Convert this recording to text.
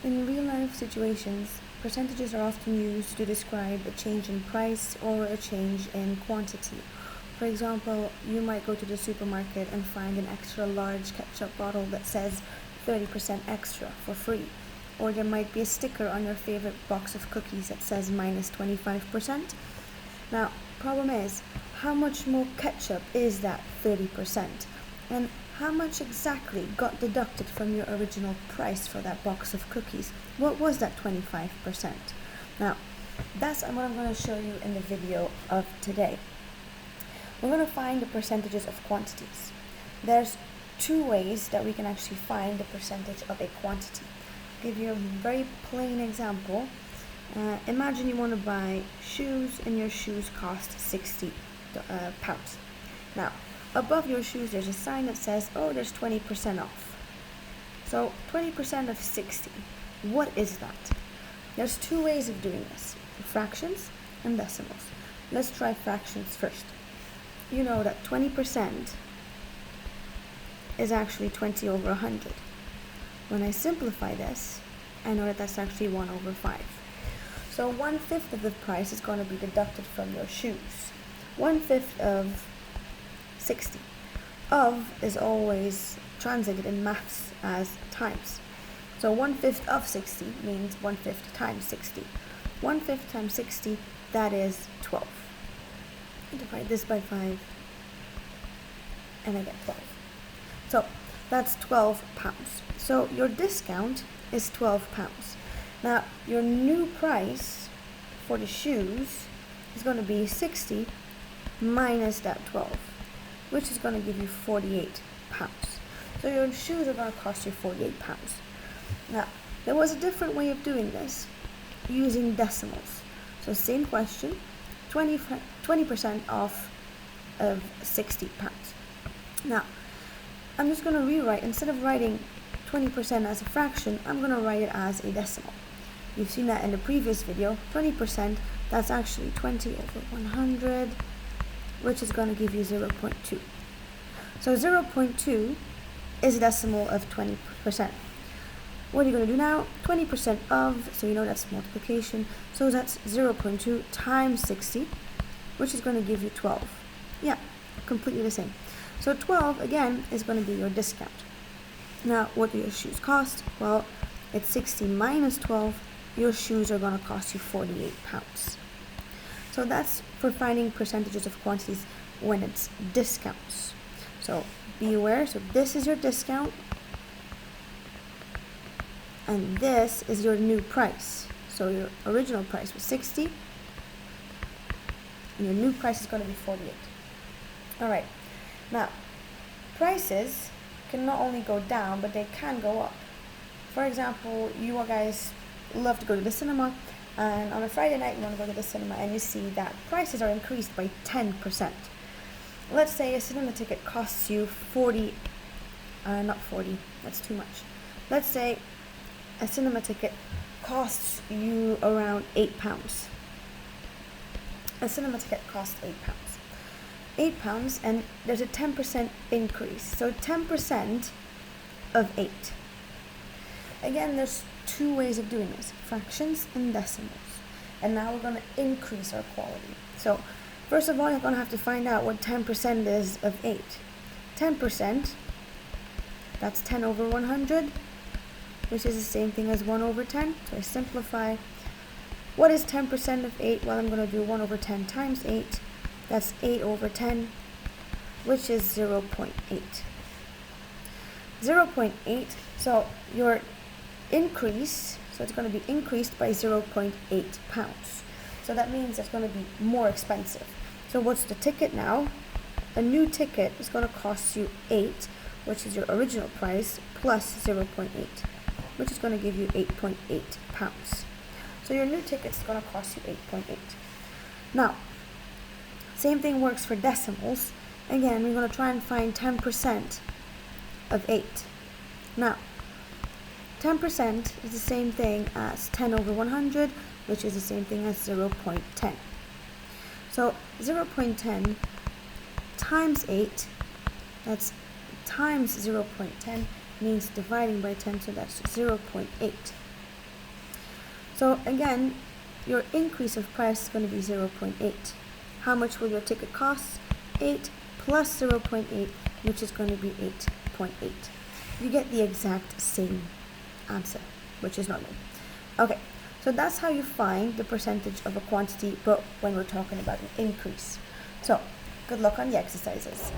In real-life situations, percentages are often used to describe a change in price or a change in quantity. For example, you might go to the supermarket and find an extra large ketchup bottle that says 30% extra for free. Or there might be a sticker on your favorite box of cookies that says minus 25%. Now, problem is, how much more ketchup is that 30%? And how much exactly got deducted from your original price for that box of cookies? What was that 25%? Now, that's what I'm going to show you in the video of today. We're going to find the percentages of quantities. There's two ways that we can actually find the percentage of a quantity. I'll give you a very plain example. Imagine you want to buy shoes and your shoes cost 60 pounds. Now, above your shoes there's a sign that says, oh, there's 20% off. So 20% of 60, what is that? There's two ways of doing this, fractions and decimals. Let's try fractions first. You know that 20% is actually 20 over 100. When I simplify this, I know that that's actually 1 over 5. So 1/5 of the price is going to be deducted from your shoes. 1/5 of 60. Of is always translated in maths as times. So 1/5 of 60 means 1/5 times 60. 1/5 times 60, that is 12. I divide this by 5 and I get 12. So that's 12 pounds. So your discount is 12 pounds. Now your new price for the shoes is going to be 60 minus that 12, which is going to give you 48 pounds. So your shoes are going to cost you 48 pounds. Now, there was a different way of doing this, using decimals. So same question, 20% off of 60 pounds. Now, I'm just going to rewrite, instead of writing 20% as a fraction, I'm going to write it as a decimal. You've seen that in the previous video, 20%, that's actually 20 over 100, which is going to give you 0.2. So 0.2 is a decimal of 20%. What are you going to do now? 20% of, so you know that's multiplication, so that's 0.2 times 60, which is going to give you 12. Yeah, completely the same. So 12, again, is going to be your discount. Now, what do your shoes cost? Well, it's 60 minus 12. Your shoes are going to cost you 48 pounds. So that's for finding percentages of quantities when it's discounts. So be aware, so this is your discount, and this is your new price. So your original price was 60, and your new price is going to be 48. Alright, now prices can not only go down, but they can go up. For example, you guys love to go to the cinema, and on a Friday night you want to go to the cinema and you see that prices are increased by 10%. Let's say a cinema ticket costs you 40, not 40, that's too much. Let's say a cinema ticket costs you around 8 pounds. A cinema ticket costs 8 pounds. 8 pounds, and there's a 10% increase. So 10% of 8. Again, there's two ways of doing this, fractions and decimals. And now we're going to increase our quality. So first of all, you're going to have to find out what 10% is of 8. 10%, that's 10 over 100, which is the same thing as 1 over 10. So I simplify. What is 10% of 8? Well, I'm going to do 1 over 10 times 8. That's 8 over 10, which is 0.8. 0.8, so your increase, so it's going to be increased by 0.8 pounds. So that means it's going to be more expensive. So what's the ticket now? A new ticket is going to cost you 8, which is your original price, plus 0.8, which is going to give you 8.8 pounds. So your new ticket is going to cost you 8.8. Now, same thing works for decimals. Again, we're going to try and find 10% of 8. Now, 10% is the same thing as 10 over 100, which is the same thing as 0.10. So 0.10 times 8, that's times 0.10, means dividing by 10, so that's 0.8. So again, your increase of price is going to be 0.8. How much will your ticket cost? 8 plus 0.8, which is going to be 8.8. You get the exact same answer, which is normal. Okay, so that's how you find the percentage of a quantity, but when we're talking about an increase. So good luck on the exercises.